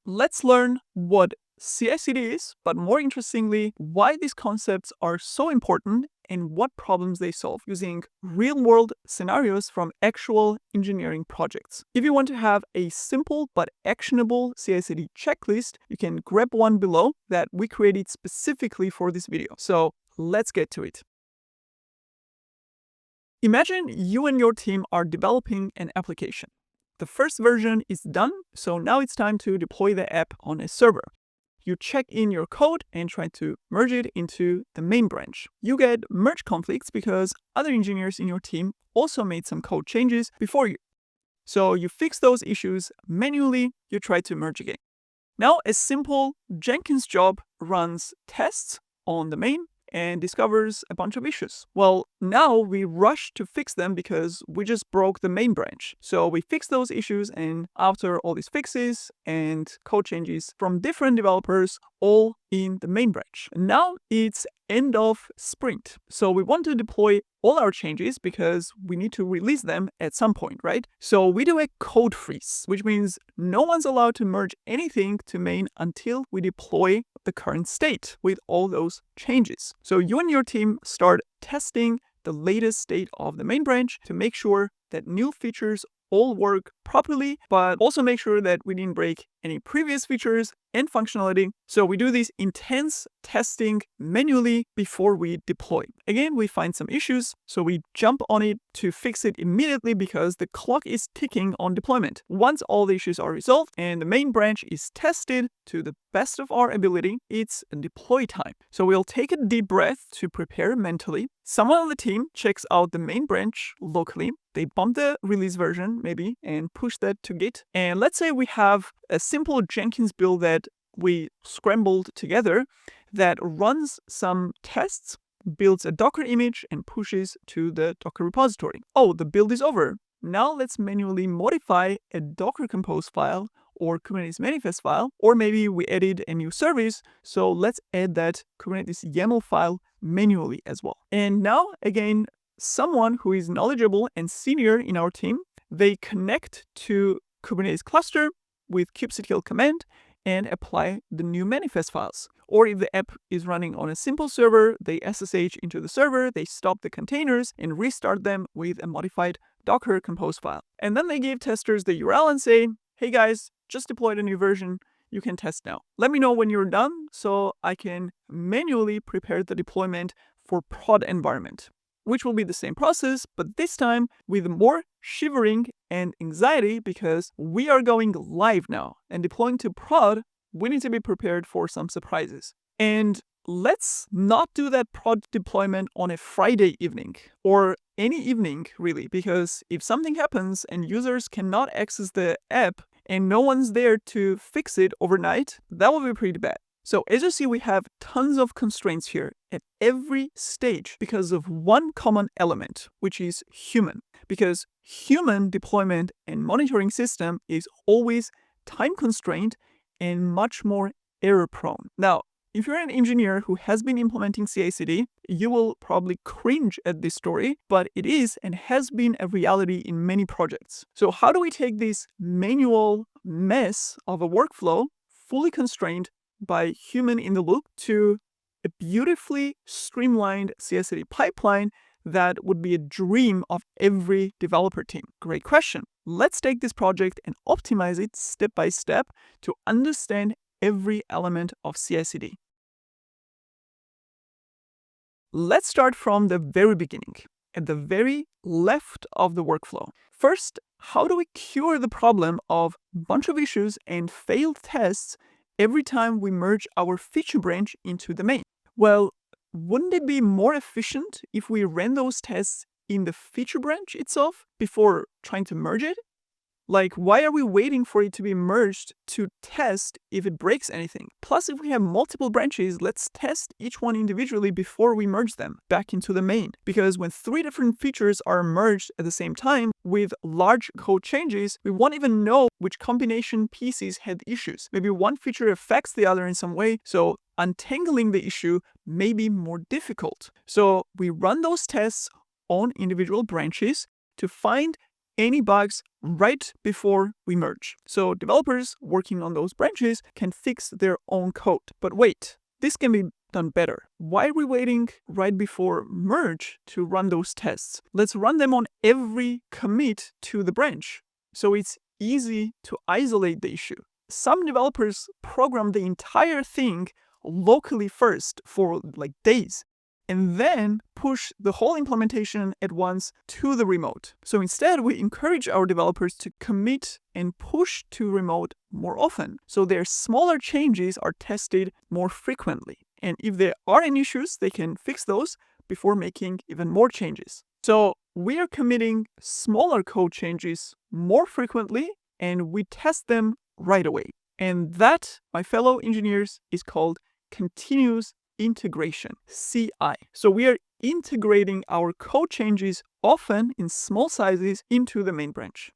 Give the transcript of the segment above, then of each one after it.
let's learn what CI/CD is, but more interestingly, why these concepts are so important and what problems they solve using real-world scenarios from actual engineering projects. If you want to have a simple but actionable CI/CD checklist, you can grab one below that we created specifically for this video. So let's get to it. Imagine you and your team are developing an application. The first version is done, so now it's time to deploy the app on a server. You check in your code and try to merge it into the main branch. You get merge conflicts because other engineers in your team also made some code changes before you. So you fix those issues manually, you try to merge again. Now a simple Jenkins job runs tests on the main and discovers a bunch of issues. Well, now we rush to fix them because we just broke the main branch. So we fix those issues, and after all these fixes and code changes from different developers, all in the main branch. Now it's end of sprint. So we want to deploy all our changes because we need to release them at some point, right? So we do a code freeze, which means no one's allowed to merge anything to main until we deploy the current state with all those changes. So you and your team start testing the latest state of the main branch to make sure that new features all work properly, but also make sure that we didn't break any previous features and functionality. So we do this intense testing manually before we deploy. Again, we find some issues, so we jump on it to fix it immediately because the clock is ticking on deployment. Once all the issues are resolved and the main branch is tested to the best of our ability, it's deploy time. So we'll take a deep breath to prepare mentally. Someone on the team checks out the main branch locally. They bump the release version maybe and push that to Git. And let's say we have a simple Jenkins build that we scrambled together that runs some tests, builds a Docker image, and pushes to the Docker repository. Oh, the build is over. Now let's manually modify a Docker Compose file or Kubernetes manifest file, or maybe we added a new service, so let's add that Kubernetes YAML file manually as well. And now, again, someone who is knowledgeable and senior in our team, they connect to Kubernetes cluster with kubectl command and apply the new manifest files. Or if the app is running on a simple server, they SSH into the server, they stop the containers and restart them with a modified Docker Compose file. And then they give testers the URL and say, hey guys, just deployed a new version. You can test now. Let me know when you're done so I can manually prepare the deployment for prod environment, which will be the same process, but this time with more shivering and anxiety because we are going live now, and deploying to prod, we need to be prepared for some surprises. And let's not do that prod deployment on a Friday evening or any evening really, because if something happens and users cannot access the app and no one's there to fix it overnight, that will be pretty bad. So as you see, we have tons of constraints here at every stage because of one common element, which is human. Because human deployment and monitoring system is always time constrained and much more error prone. Now, if you're an engineer who has been implementing CI/CD, you will probably cringe at this story, but it is and has been a reality in many projects. So how do we take this manual mess of a workflow, fully constrained by human in the loop, to a beautifully streamlined CI/CD pipeline that would be a dream of every developer team? Great question. Let's take this project and optimize it step by step to understand every element of CI/CD. Let's start from the very beginning, at the very left of the workflow. First, how do we cure the problem of a bunch of issues and failed tests every time we merge our feature branch into the main? Well, wouldn't it be more efficient if we ran those tests in the feature branch itself before trying to merge it? Like, why are we waiting for it to be merged to test if it breaks anything? Plus, if we have multiple branches, let's test each one individually before we merge them back into the main. Because when 3 different features are merged at the same time with large code changes, we won't even know which combination pieces had issues. Maybe one feature affects the other in some way, so untangling the issue may be more difficult. So we run those tests on individual branches to find any bugs right before we merge. So developers working on those branches can fix their own code. But wait, this can be done better. Why are we waiting right before merge to run those tests? Let's run them on every commit to the branch, so it's easy to isolate the issue. Some developers program the entire thing locally first for like days, and then push the whole implementation at once to the remote. So instead, we encourage our developers to commit and push to remote more often, so their smaller changes are tested more frequently. And if there are any issues, they can fix those before making even more changes. So we are committing smaller code changes more frequently, and we test them right away. And that, my fellow engineers, is called continuous integration, CI. So we are integrating our code changes often in small sizes into the main branch.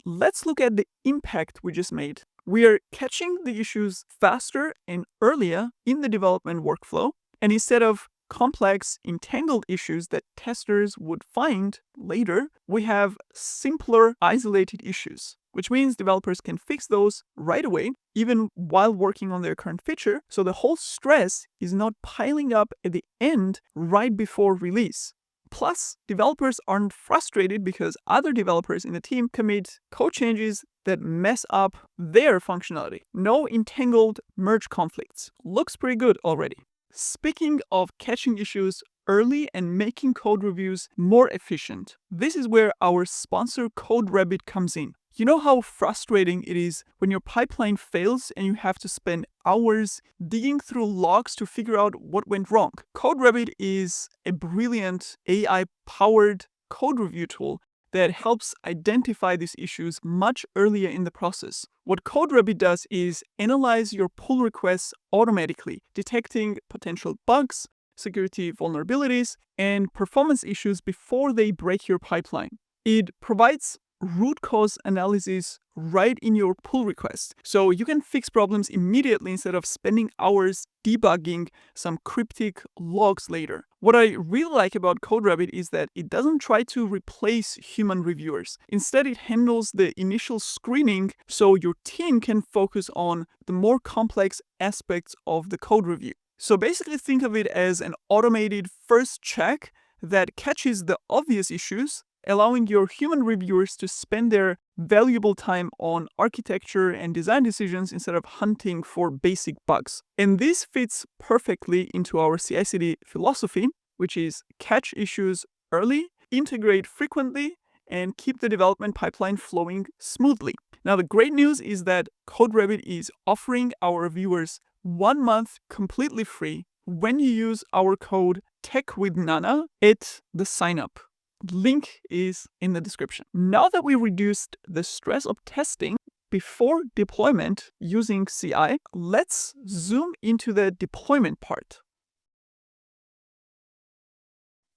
Let's look at the impact we just made. We are catching the issues faster and earlier in the development workflow, and instead of complex, entangled issues that testers would find later, we have simpler, isolated issues, which means developers can fix those right away, even while working on their current feature, so the whole stress is not piling up at the end right before release. Plus, developers aren't frustrated because other developers in the team commit code changes that mess up their functionality. No entangled merge conflicts. Looks pretty good already. Speaking of catching issues early and making code reviews more efficient, this is where our sponsor CodeRabbit comes in. You know how frustrating it is when your pipeline fails and you have to spend hours digging through logs to figure out what went wrong? CodeRabbit is a brilliant AI-powered code review tool that helps identify these issues much earlier in the process. What CodeRabbit does is analyze your pull requests automatically, detecting potential bugs, security vulnerabilities, and performance issues before they break your pipeline. It provides root cause analysis right in your pull request, so you can fix problems immediately instead of spending hours debugging some cryptic logs later. What I really like about CodeRabbit is that it doesn't try to replace human reviewers. Instead, it handles the initial screening so your team can focus on the more complex aspects of the code review. So basically think of it as an automated first check that catches the obvious issues, allowing your human reviewers to spend their valuable time on architecture and design decisions instead of hunting for basic bugs. And this fits perfectly into our CI/CD philosophy, which is catch issues early, integrate frequently, and keep the development pipeline flowing smoothly. Now, the great news is that CodeRabbit is offering our reviewers 1 month completely free when you use our code TECHWITHNANA at the sign-up. Link is in the description. Now that we reduced the stress of testing before deployment using CI, let's zoom into the deployment part.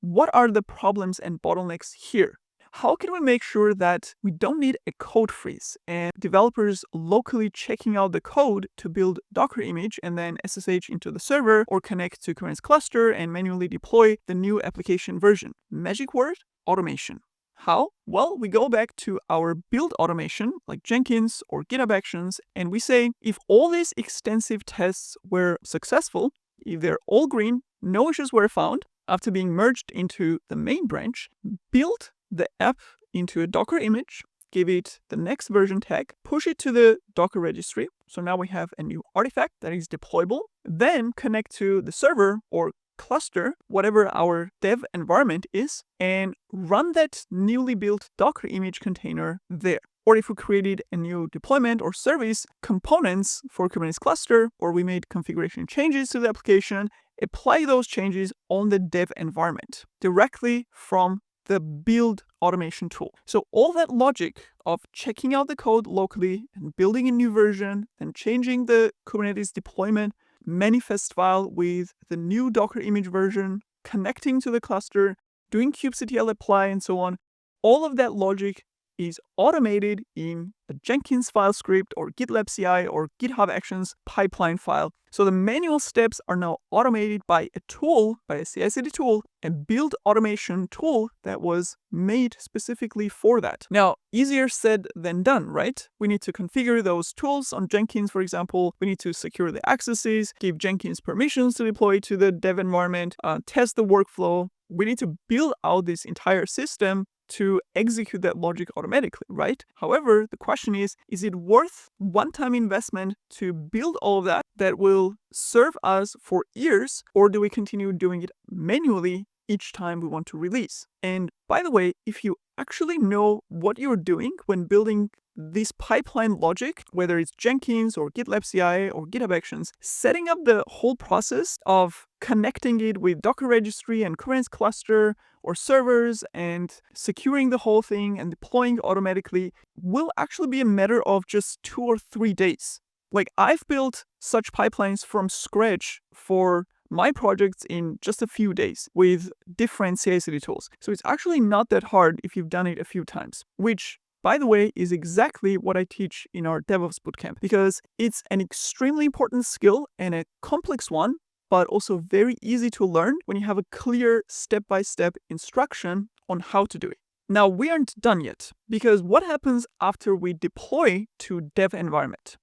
What are the problems and bottlenecks here? How can we make sure that we don't need a code freeze and developers locally checking out the code to build Docker image and then SSH into the server or connect to Kubernetes cluster and manually deploy the new application version? Magic word: automation. How? Well, we go back to our build automation like Jenkins or GitHub Actions, and we say if all these extensive tests were successful, if they're all green, no issues were found after being merged into the main branch, build the app into a Docker image, give it the next version tag, push it to the Docker registry. So now we have a new artifact that is deployable. Then connect to the server or cluster, whatever our dev environment is, and run that newly built Docker image container there. Or if we created a new deployment or service components for Kubernetes cluster, or we made configuration changes to the application, apply those changes on the dev environment directly from the build automation tool. So all that logic of checking out the code locally and building a new version and changing the Kubernetes deployment manifest file with the new Docker image version, connecting to the cluster, doing kubectl apply and so on, all of that logic is automated in a Jenkins file script or GitLab CI or GitHub Actions pipeline file. So the manual steps are now automated by a tool, by a CI/CD tool, a build automation tool that was made specifically for that. Now, easier said than done, right? We need to configure those tools on Jenkins, for example. We need to secure the accesses, give Jenkins permissions to deploy to the dev environment, test the workflow. We need to build out this entire system to execute that logic automatically, right? However, the question is it worth one-time investment to build all of that will serve us for years, or do we continue doing it manually each time we want to release? And by the way, if you actually know what you're doing when building this pipeline logic, whether it's Jenkins or GitLab CI or GitHub Actions, setting up the whole process of connecting it with Docker registry and Kubernetes cluster or servers and securing the whole thing and deploying automatically will actually be a matter of just 2 or 3 days. Like, I've built such pipelines from scratch for my projects in just a few days with different CI/CD tools. So it's actually not that hard if you've done it a few times, which, by the way, is exactly what I teach in our DevOps bootcamp, because it's an extremely important skill and a complex one, but also very easy to learn when you have a clear step-by-step instruction on how to do it. Now, we aren't done yet, because what happens after we deploy to dev environment?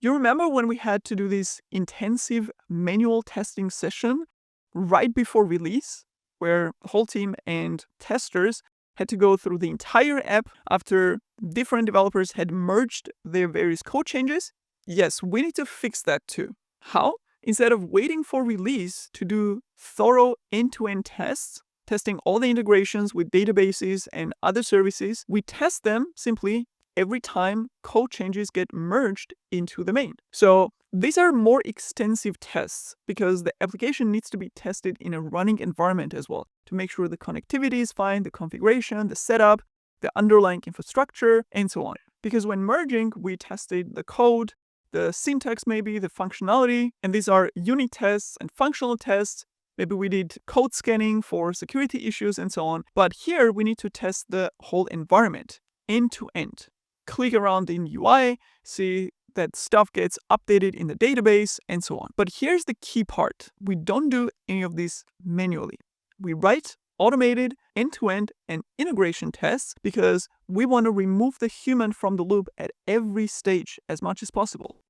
You remember when we had to do this intensive manual testing session right before release, where the whole team and testers had to go through the entire app after different developers had merged their various code changes? Yes, we need to fix that too. How? Instead of waiting for release to do thorough end-to-end tests, testing all the integrations with databases and other services, we test them simply every time code changes get merged into the main. So these are more extensive tests because the application needs to be tested in a running environment as well to make sure the connectivity is fine, the configuration, the setup, the underlying infrastructure, and so on. Because when merging, we tested the code, the syntax maybe, the functionality, and these are unit tests and functional tests. Maybe we did code scanning for security issues and so on. But here we need to test the whole environment end to end. Click around in UI, see that stuff gets updated in the database, and so on. But here's the key part. We don't do any of this manually. We write automated end-to-end and integration tests because we want to remove the human from the loop at every stage as much as possible.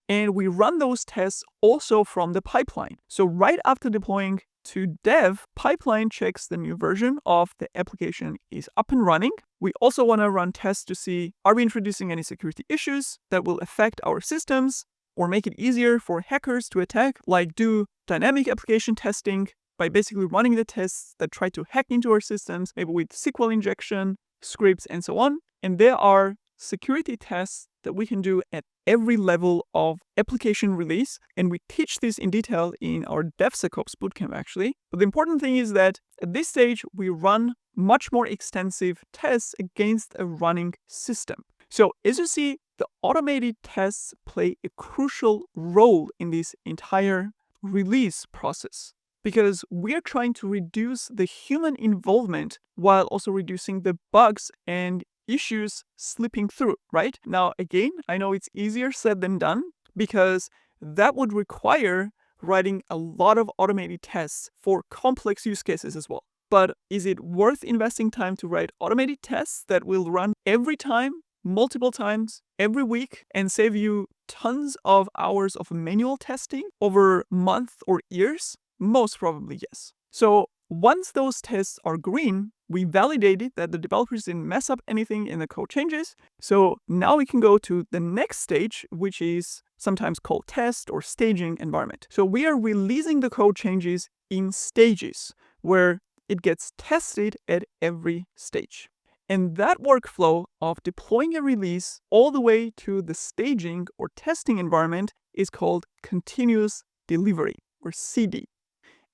And we run those tests also from the pipeline. So right after deploying to dev, pipeline checks the new version of the application is up and running. We also want to run tests to see, are we introducing any security issues that will affect our systems or make it easier for hackers to attack, like do dynamic application testing by basically running the tests that try to hack into our systems, maybe with SQL injection, scripts, and so on. And there are security tests that we can do at every level of application release, and we teach this in detail in our DevSecOps bootcamp actually. But the important thing is that at this stage, we run much more extensive tests against a running system. So as you see, the automated tests play a crucial role in this entire release process, because we are trying to reduce the human involvement while also reducing the bugs and issues slipping through, right? Now, again, I know it's easier said than done because that would require writing a lot of automated tests for complex use cases as well. But is it worth investing time to write automated tests that will run every time, multiple times, every week, and save you tons of hours of manual testing over months or years? Most probably yes. So once those tests are green, we validated that the developers didn't mess up anything in the code changes. So now we can go to the next stage, which is sometimes called test or staging environment. So we are releasing the code changes in stages where it gets tested at every stage. And that workflow of deploying a release all the way to the staging or testing environment is called continuous delivery, or CD.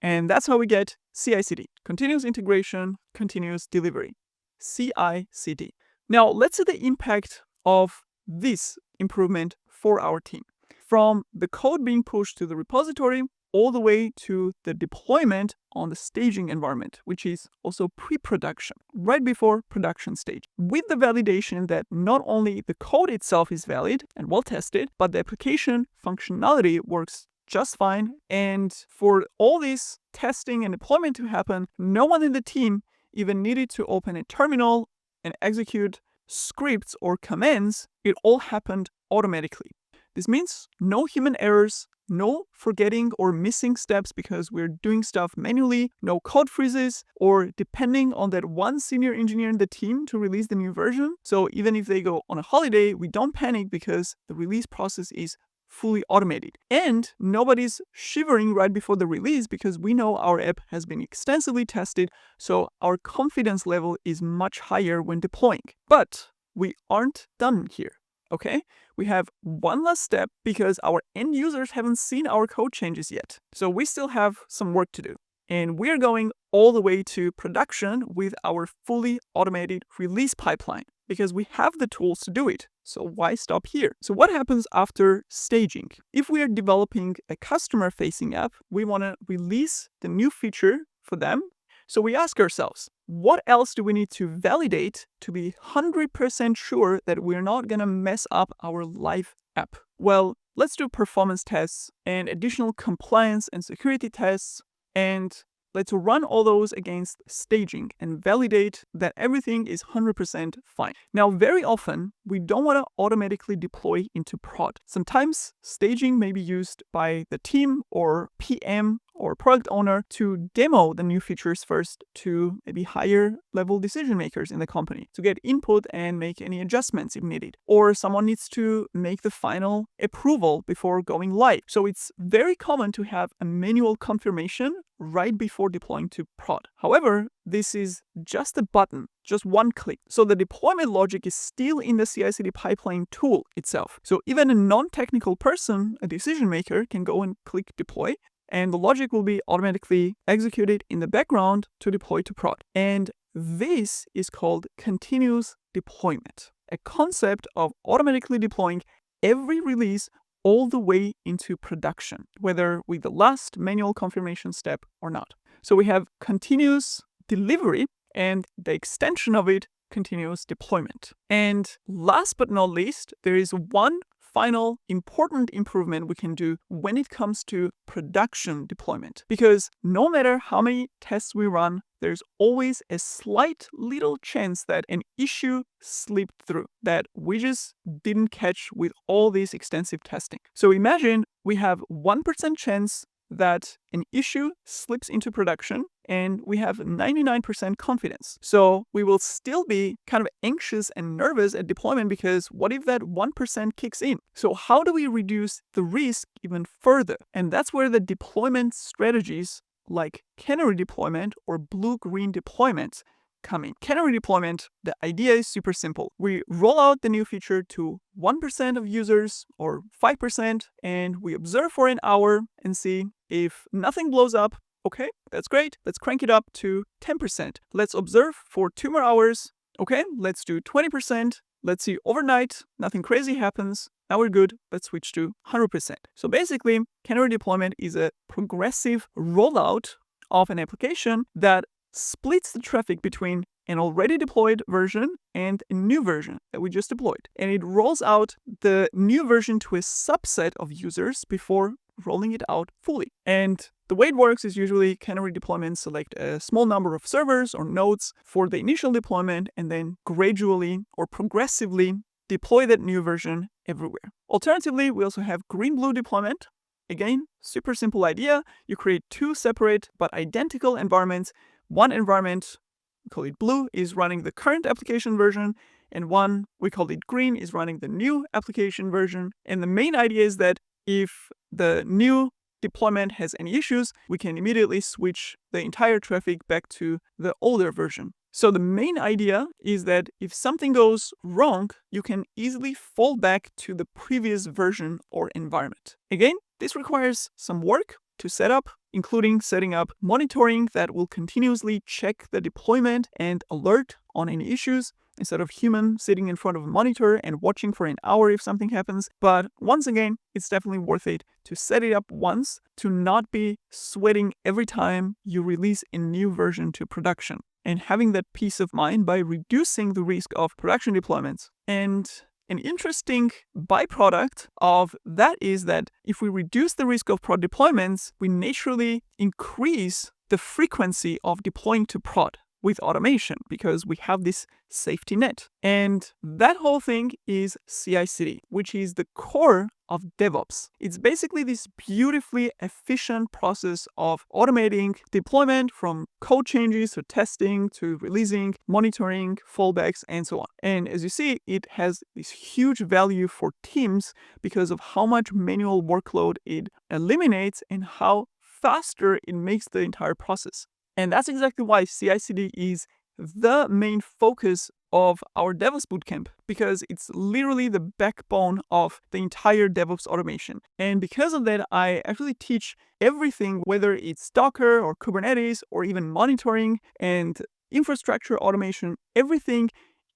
And that's how we get CI/CD, continuous integration, continuous delivery, CI/CD. Now, let's see the impact of this improvement for our team. From the code being pushed to the repository, all the way to the deployment on the staging environment, which is also pre-production, right before production stage, with the validation that not only the code itself is valid and well tested, but the application functionality works just fine. And for all this testing and deployment to happen, no one in the team even needed to open a terminal and execute scripts or commands. It all happened automatically. This means no human errors, no forgetting or missing steps because we're doing stuff manually, no code freezes, or depending on that one senior engineer in the team to release the new version. So even if they go on a holiday, we don't panic because the release process is fully automated. And nobody's shivering right before the release because we know our app has been extensively tested, so our confidence level is much higher when deploying. But we aren't done here. Okay, we have one last step because our end users haven't seen our code changes yet. So we still have some work to do. And we're going all the way to production with our fully automated release pipeline because we have the tools to do it. So why stop here? So what happens after staging? If we are developing a customer-facing app, we want to release the new feature for them. So we ask ourselves, what else do we need to validate to be 100% sure that we're not going to mess up our live app? Well, let's do performance tests and additional compliance and security tests, and let's run all those against staging and validate that everything is 100% fine. Now, very often, we don't want to automatically deploy into prod. Sometimes staging may be used by the team or PM or product owner to demo the new features first to maybe higher level decision makers in the company to get input and make any adjustments if needed. Or someone needs to make the final approval before going live. So it's very common to have a manual confirmation right before deploying to prod. However, this is just a button, just one click. So the deployment logic is still in the CI/CD pipeline tool itself. So even a non-technical person, a decision maker, can go and click deploy, and the logic will be automatically executed in the background to deploy to prod. And this is called continuous deployment, a concept of automatically deploying every release all the way into production, whether with the last manual confirmation step or not. So we have continuous delivery and the extension of it, continuous deployment. And last but not least, there is one final important improvement we can do when it comes to production deployment. Because no matter how many tests we run, there's always a slight little chance that an issue slipped through that we just didn't catch with all this extensive testing. So imagine we have 1% chance that an issue slips into production and we have 99% confidence. So we will still be kind of anxious and nervous at deployment because what if that 1% kicks in? So how do we reduce the risk even further? And that's where the deployment strategies like canary deployment or blue-green deployments come in. Canary deployment, the idea is super simple. We roll out the new feature to 1% of users or 5%, and we observe for an hour and see if nothing blows up. Okay, that's great. Let's crank it up to 10%. Let's observe for 2 more hours. Okay, let's do 20%. Let's see overnight, nothing crazy happens. Now we're good. Let's switch to 100%. So basically, canary deployment is a progressive rollout of an application that splits the traffic between an already deployed version and a new version that we just deployed. And it rolls out the new version to a subset of users before rolling it out fully. And the way it works is usually canary deployments select a small number of servers or nodes for the initial deployment and then gradually or progressively deploy that new version everywhere. Alternatively, we also have green-blue deployment. Again, super simple idea. You create 2 separate but identical environments. One environment, we call it blue, is running the current application version, and one, we call it green, is running the new application version. And the main idea is that if the new deployment has any issues, we can immediately switch the entire traffic back to the older version. So the main idea is that if something goes wrong, you can easily fall back to the previous version or environment. Again, this requires some work to set up, including setting up monitoring that will continuously check the deployment and alert on any issues. instead of human sitting in front of a monitor and watching for an hour if something happens. But once again, it's definitely worth it to set it up once, to not be sweating every time you release a new version to production, and having that peace of mind by reducing the risk of production deployments. And an interesting byproduct of that is that if we reduce the risk of prod deployments, we naturally increase the frequency of deploying to prod with automation, because we have this safety net. And that whole thing is CI/CD, which is the core of DevOps. It's basically this beautifully efficient process of automating deployment, from code changes to testing to releasing, monitoring, fallbacks, and so on. And as you see, it has this huge value for teams because of how much manual workload it eliminates and how faster it makes the entire process. And that's exactly why CI/CD is the main focus of our DevOps bootcamp, because it's literally the backbone of the entire DevOps automation. And because of that, I actually teach everything, whether it's Docker or Kubernetes or even monitoring and infrastructure automation, everything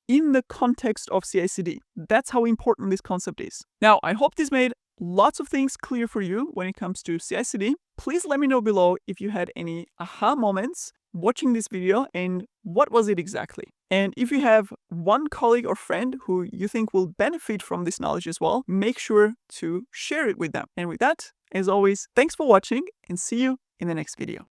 in the context of CI/CD. That's how important this concept is. Now, I hope this made lots of things clear for you when it comes to CI/CD. Please let me know below if you had any aha moments watching this video and what was it exactly. And if you have one colleague or friend who you think will benefit from this knowledge as well, make sure to share it with them. And with that, as always, thanks for watching and see you in the next video.